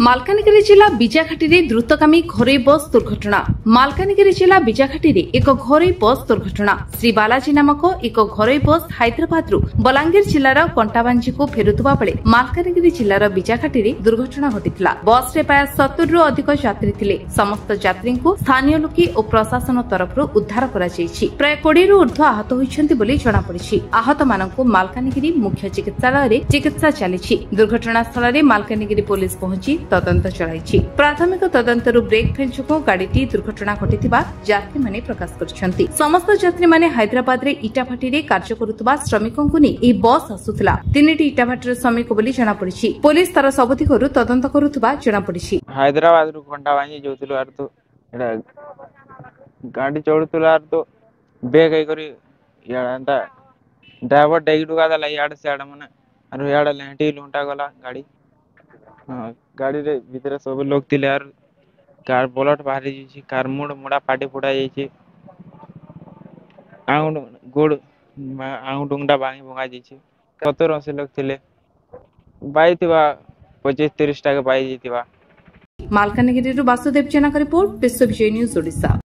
मालकानगिरी जिला बिजाघाटी द्रुतगामी घरोई बस दुर्घटना। मालकानगिरी जिला बिजाघाटी एक घरोई बस दुर्घटना। श्री बालाजी नामक एक घरोई बस हैदराबाद बलांगीर जिलार कंटाबांजी को फेरुवा बेले मालकानगिरी जिलार बिजाघाटी दुर्घटना घटिला। बस रे प्राय 70 रु अधिक यात्री थिले। समस्त यात्री को स्थानीय लोके और प्रशासन तरफ उद्धार करा जायछि। प्राय 20 रु ऊर्ध्व आहत होइछन्ति बोली जणा पड़िछि। आहत मानकु मालकानगिरी मुख्य चिकित्सालय रे चिकित्सा चलिछि। दुर्घटना स्थल रे मालकानगिरी पुलिस पहुंची तदंत चलाइछि। प्राथमिक तदंतरु ब्रेक फेल जोगु गाड़ीटी दुर्घटना घटिथिबा यात्री माने प्रकाश करछन्ति। समस्त यात्री माने हैदराबाद रे इटाभाटी रे कार्य करुतबा श्रमिकों को नै ए बस आसुथला। तीनटी इटाभाटी रे श्रमिक बोली जणा पड़िछि। पुलिस तार सबथि करू तदंत करुतबा जणा पड़िछि। हैदराबाद रु कंटाबांजी जोतिलो आर तो एडा गाड़ी चोड़तुला आर तो बेग आई करी याडा ड्राइवर डेगी डुगा दला याड से याड माने आर याड लेंटी लुंटा गला गाड़ी। गाड़ी रे भीतर सब लोग थिले आर कार बोलट बाहरी जाइछि। कार मुड़ा पाटी फुटा जाइछि। आउंड गोड़ आउंडुंगडा भांगी भंगा जाइछि। 70-80 लोग थिले। बाई थिबा 25-30 टा के बाई जइतिबा। मालकानगिरी वासुदेव जेना का रिपोर्ट विश्व विजय न्यूज ओडिशा।